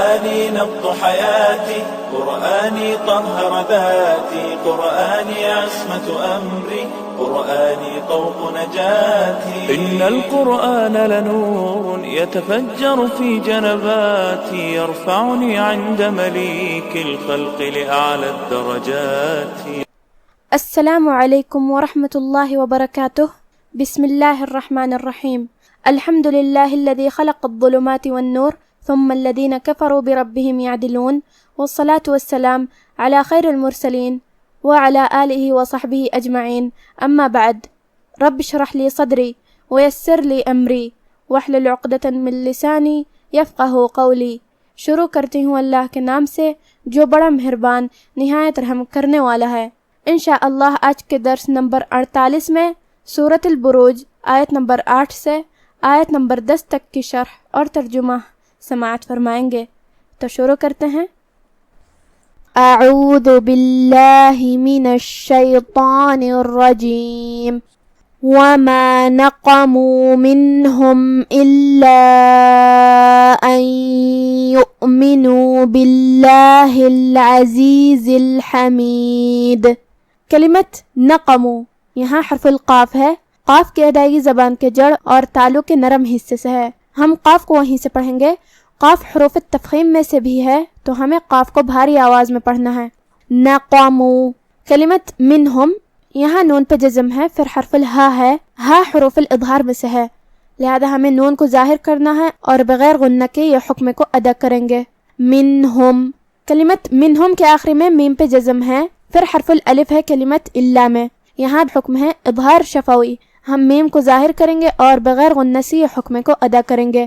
قرآني نبض حياتي، قرآني طهر ذاتي، قرآني عصمة أمري، قرآني طوق نجاتي. إن القرآن لنور يتفجر في جنباتي، يرفعني عند مليك الخلق لأعلى الدرجات. السلام علیکم ورحمۃ اللہ وبرکاتہ. بسم اللہ الرحمن الرحیم. الحمد للہ الذی خلق الظلمات والنور ثم الذین کفروا بربهم يعدلون، والصلاة والسلام على خیر المرسلین وعلى آلہ وصحبہ اجمعین. اما بعد، رب اشرح لی صدری ویسر لی امری واحلل عقدۃ من لسانی یفقہ قولی. شروع کرتی ہوں اللہ کے نام سے جو بڑا مہربان نہایت رحم کرنے والا ہے. انشاءاللہ آج کے درس نمبر 48 میں سورۃ البروج آیت نمبر 8 سے آیت نمبر 10 تک کی شرح اور ترجمہ سماعت فرمائیں گے. تو شروع کرتے ہیں. اعوذ باللہ من الشیطان الرجیم. وما نقموا منهم إلا أن يؤمنوا بالله العزيز الحميد. کلمت نقمو یہاں حرف القاف ہے. قاف کی ادائیگی زبان کے جڑ اور تالو کے نرم حصے سے ہے. ہم قاف کو وہیں سے پڑھیں گے. قاف حروف تفخیم میں سے بھی ہے تو ہمیں قاف کو بھاری آواز میں پڑھنا ہے. نقمو. کلمت منہم یہاں نون پہ جزم ہے، پھر حرف الہا ہے. ہا حروف الاظہار میں سے ہے، لہذا ہمیں نون کو ظاہر کرنا ہے اور بغیر غنہ کے یہ حکم کو ادا کریں گے. منہم. کلمت منہم کے آخری میں میم پہ جزم ہے، پھر حرف الالف ہے کلمت الا میں. یہاں حکم ہے اظہار شفوی. ہم میم کو ظاہر کریں گے اور بغیر غنہ سے یہ حکم کو ادا کریں گے.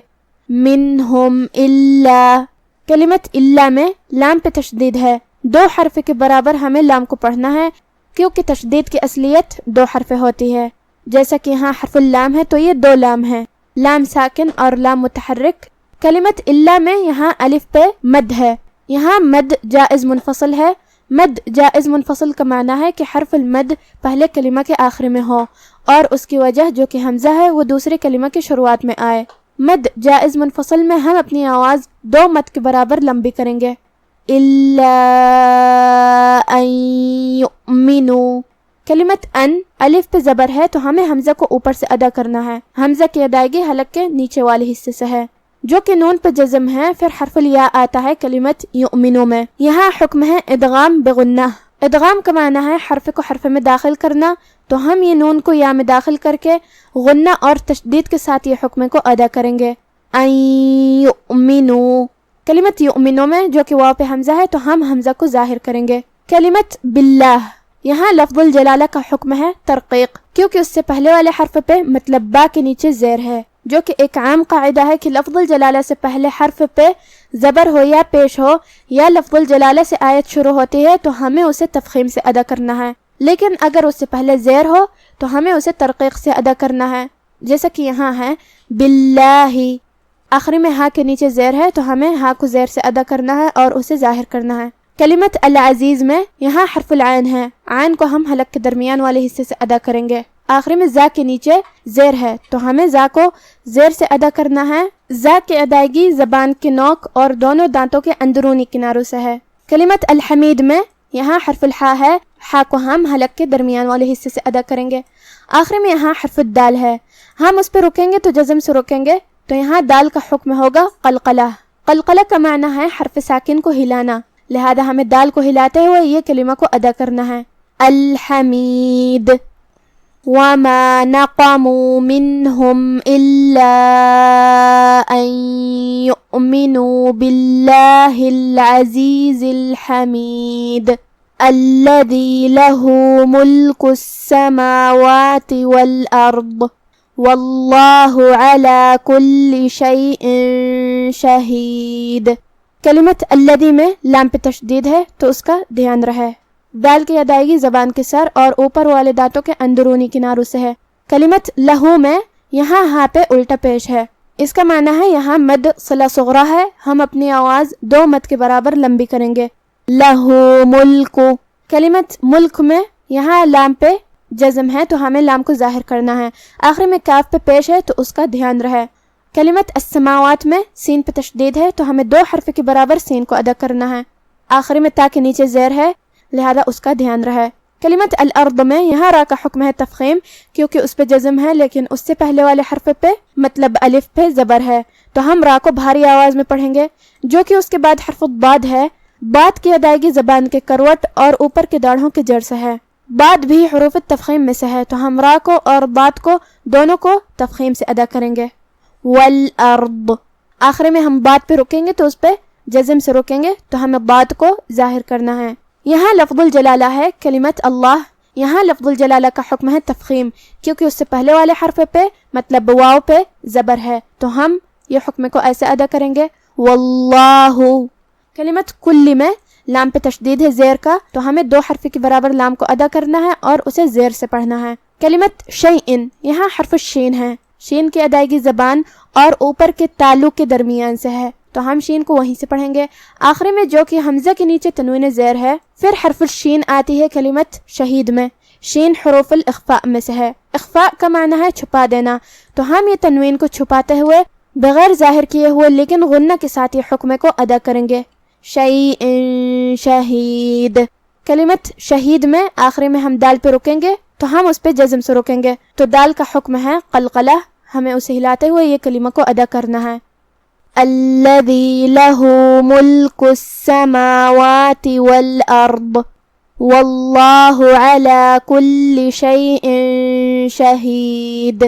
منہم الا. کلمت الا میں لام پہ تشدید ہے. 2 حرف کے برابر ہمیں لام کو پڑھنا ہے کیونکہ تشدید کی اصلیت 2 حرف ہوتی ہے. جیسا کہ یہاں حرف اللام ہے تو یہ 2 لام ہے، لام ساکن اور لام متحرک. کلمت الا میں یہاں الف پہ مد ہے. یہاں مد جائز منفصل ہے. مد جائز منفصل کا معنی ہے کہ حرف المد پہلے کلمہ کے آخر میں ہو اور اس کی وجہ جو کہ حمزہ ہے وہ دوسرے کلمہ کی شروعات میں آئے. مد جائز منفصل میں ہم اپنی آواز 2 مد کے برابر لمبی کریں گے. الا ان یؤمنوا. کلمت ان الف پہ زبر ہے تو ہمیں حمزہ کو اوپر سے ادا کرنا ہے. حمزہ کی ادائیگی حلق کے نیچے والے حصے سے ہے جو کہ نون پہ جزم ہے. پھر حرف الیا آتا ہے کلمت یؤمنوا میں. یہاں حکم ہے ادغام بغنہ. ادغام کا معنی ہے حرف کو حرف میں داخل کرنا، تو ہم یہ نون کو یا میں داخل کر کے غنہ اور تشدید کے ساتھ یہ حکم کو ادا کریں گے. ان یؤمنوا. کلمت یؤمنوا میں جو کہ واو پہ حمزہ ہے تو ہم حمزہ کو ظاہر کریں گے. کلمت باللہ یہاں لفظ الجلالہ کا حکم ہے ترقیق، کیونکہ اس سے پہلے والے حرف پہ مطلب با کے نیچے زیر ہے، جو کہ ایک عام قاعدہ ہے کہ لفظ الجلالہ سے پہلے حرف پہ زبر ہو یا پیش ہو یا لفظ الجلالہ سے آیت شروع ہوتی ہے تو ہمیں اسے تفخیم سے ادا کرنا ہے، لیکن اگر اس سے پہلے زیر ہو تو ہمیں اسے ترقیق سے ادا کرنا ہے. جیسا کہ یہاں ہے باللہ، آخری میں ہا کے نیچے زیر ہے تو ہمیں ہا کو زیر سے ادا کرنا ہے اور اسے ظاہر کرنا ہے. کلمت العزیز میں یہاں حرف العین ہے. عین کو ہم حلق کے درمیان والے حصے سے ادا کریں گے. آخری میں زا کے نیچے زیر ہے تو ہمیں زا کو زیر سے ادا کرنا ہے. زا کی ادائیگی زبان کے نوک اور دونوں دانتوں کے اندرونی کناروں سے ہے. کلمت الحمید میں یہاں حرف الحا ہے. ہا کو ہم حلق کے درمیان والے حصے سے ادا کریں گے. آخری میں یہاں حرف الدال ہے. ہم اس پہ رکیں گے تو جزم سے رکیں گے، تو یہاں دال کا حکم ہوگا قلقلہ. قلقلہ کا معنی ہے حرف ساکن کو ہلانا، لہذا ہمیں دال کو ہلاتے ہوئے یہ کلمہ کو ادا کرنا ہے. الحمید. وما نقموا منهم إلا أن يؤمنوا بالله العزيز الحميد الذي له ملك السماوات والأرض والله على كل شيء شهيد. کلمت الذی میں لام پہ تشدید ہے تو اس کا دھیان رہے. دال کی ادائیگی زبان کے سر اور اوپر والے دانتوں کے اندرونی کناروں سے ہے. کلمت لہو میں یہاں ہاں پہ الٹا پیش ہے. اس کا معنی ہے یہاں مد صلہ صغرا ہے، ہم اپنی آواز 2 مد کے برابر لمبی کریں گے. لہو ملک. کلمت ملک میں یہاں لام پہ جزم ہے تو ہمیں لام کو ظاہر کرنا ہے. آخر میں کاف پہ پیش ہے تو اس کا دھیان رہے. کلمت السماوات میں سین پہ تشدید ہے تو ہمیں 2 حرف کے برابر سین کو ادا کرنا ہے. آخری میں تا کے نیچے زیر ہے لہذا اس کا دھیان رہے. کلمت الارض میں یہاں را کا حکم ہے تفخیم کیونکہ اس پہ جزم ہے، لیکن اس سے پہلے والے حرف پہ مطلب الف پہ زبر ہے تو ہم را کو بھاری آواز میں پڑھیں گے، جو کہ اس کے بعد حرف باد ہے. باد کی ادائیگی زبان کے کروٹ اور اوپر کے داڑھوں کے جڑ سے ہے. باد بھی حروف تفخیم میں سے ہے تو ہم را کو اور باد کو دونوں کو تفخیم سے ادا کریں گے. والارض آخر میں ہم باد پہ رکیں گے تو اس پہ جزم سے رکیں گے تو ہمیں باد کو ظاہر کرنا ہے. یہاں لفظ الجلالہ ہے کلمت اللہ. یہاں لفظ الجلالہ کا حکم ہے تفخیم کیونکہ اس سے پہلے والے حرف پہ مطلب واو پہ زبر ہے تو ہم یہ حکم کو ایسے ادا کریں گے واللہ. کلمت کلی میں لام پہ تشدید ہے زیر کا تو ہمیں 2 حرف کے برابر لام کو ادا کرنا ہے اور اسے زیر سے پڑھنا ہے. کلمت شیئن یہاں حرف شین ہے. شین کی ادائیگی زبان اور اوپر کے تعلق کے درمیان سے ہے تو ہم شین کو وہیں سے پڑھیں گے. آخری میں جو کہ حمزہ کے نیچے تنوین زیر ہے. پھر حرف الشین آتی ہے کلمت شہید میں. شین حروف الاخفاء میں سے ہے. اخفاء کا معنی ہے چھپا دینا تو ہم یہ تنوین کو چھپاتے ہوئے بغیر ظاہر کیے ہوئے لیکن غنہ کے ساتھ یہ حکم کو ادا کریں گے. شیئن شہید. کلمت شہید میں آخری میں ہم دال پہ رکیں گے تو ہم اس پہ جزم سے رکیں گے تو دال کا حکم ہے قلقلہ. ہمیں اسے ہلاتے ہوئے یہ کلمہ کو ادا کرنا ہے. الذی لہ ملک السماوات والارض واللہ علی کل شیء شہید.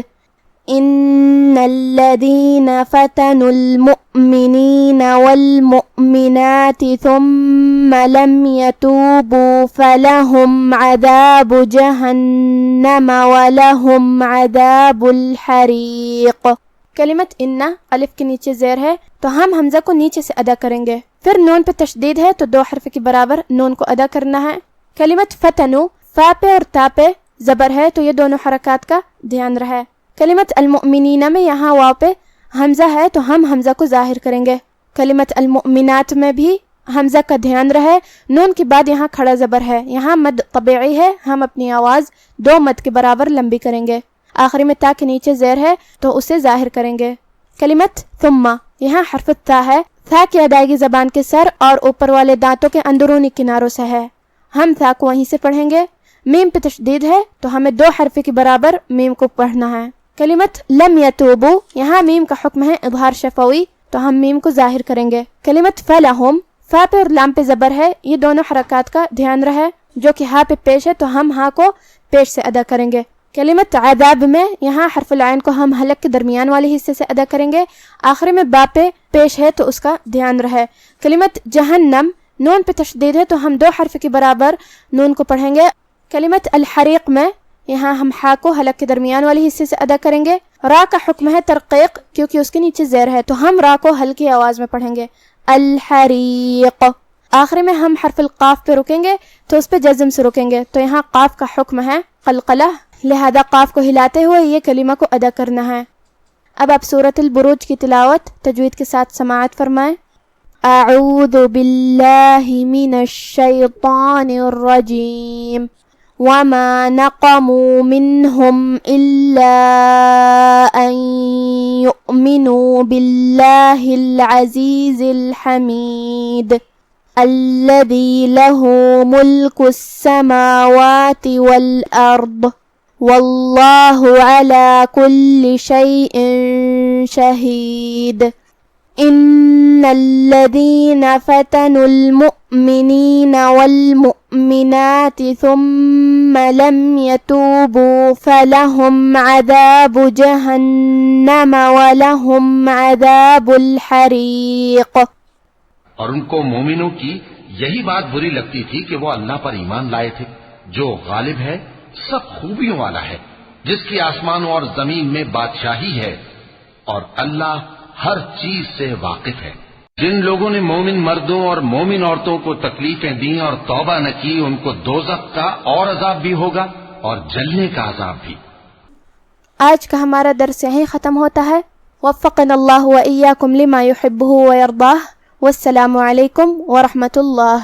ان الذین فتنوا المؤمنین والمؤمنات ثم لم يتوبوا فلهم عذاب جہنم ولهم عذاب الحریق. کلمت انا الف کے نیچے زیر ہے تو ہم حمزہ کو نیچے سے ادا کریں گے. پھر نون پہ تشدید ہے تو 2 حرف کے برابر نون کو ادا کرنا ہے. کلمت فتنو فا پہ اور تا پہ زبر ہے تو یہ دونوں حرکات کا دھیان رہے. کلمت المؤمنین میں یہاں واو پہ حمزہ ہے تو ہم حمزہ کو ظاہر کریں گے. کلمت المؤمنات میں بھی حمزہ کا دھیان رہے. نون کے بعد یہاں کھڑا زبر ہے. یہاں مد طبیعی ہے. ہم اپنی آواز 2 مد کے برابر لمبی کریں گے. آخری میں تا کے نیچے زیر ہے تو اسے ظاہر کریں گے. کلمت ثم یہاں حرف تا ہے. تھا کی ادائیگی زبان کے سر اور اوپر والے دانتوں کے اندرونی کناروں سے ہے. ہم تھا کو وہیں سے پڑھیں گے. میم پہ تشدید ہے تو ہمیں 2 حرف کے برابر میم کو پڑھنا ہے. کلمت لم یتوبو یہاں میم کا حکم ہے اظہار شفوی تو ہم میم کو ظاہر کریں گے. کلمت فلہم فا پہ اور لام پہ زبر ہے. یہ دونوں حرکات کا دھیان رہے. جو کہ ہا پہ پیش ہے تو ہم ہا کو پیش سے ادا کریں گے. کلمت عذاب میں یہاں حرف العین کو ہم حلق کے درمیان والے حصے سے ادا کریں گے. آخری میں با پہ پیش ہے تو اس کا دھیان رہے. کلمت جہنم نون پہ تشدید ہے تو ہم 2 حرف کے برابر نون کو پڑھیں گے. کلمت الحریق میں یہاں ہم ہا کو حلق کے درمیان والے حصے سے ادا کریں گے. را کا حکم ہے ترقیق کیونکہ اس کے نیچے زیر ہے تو ہم را کو ہلکی آواز میں پڑھیں گے الحریق. آخری میں ہم حرف القاف پہ رکیں گے تو اس پہ جزم سے رکیں گے تو یہاں قاف کا حکم ہے قلقلہ لہذا قاف کو ہلاتے ہوئے یہ کلمہ کو ادا کرنا ہے. اب آپ سورۃ البروج کی تلاوت تجوید کے ساتھ سماعت فرمائیں. اعوذ باللہ من الشیطان الرجیم وما نقموا منهم إلا أن يؤمنوا بالله العزيز الحميد الذي له ملك السماوات والأرض والله على كل شيء شهيد. إن الذين فتنوا المؤمنين والمؤمنات ثم لم يتوبوا فلهم عذاب جهنم ولهم عذاب الحريق. اور ان کو مومنوں کی یہی بات بری لگتی تھی کہ وہ اللہ پر ایمان لائے تھے جو غالب ہے سب خوبیوں والا ہے جس کی آسمانوں اور زمین میں بادشاہی ہے اور اللہ ہر چیز سے واقف ہے. جن لوگوں نے مومن مردوں اور مومن عورتوں کو تکلیفیں دیں اور توبہ نہ کی ان کو دوزخ کا اور عذاب بھی ہوگا اور جلنے کا عذاب بھی. آج کا ہمارا درس یہیں ختم ہوتا ہے. وفقنا اللہ و ایاکم لما یحبہ و یرضاہ. والسلام علیکم ورحمۃ اللہ.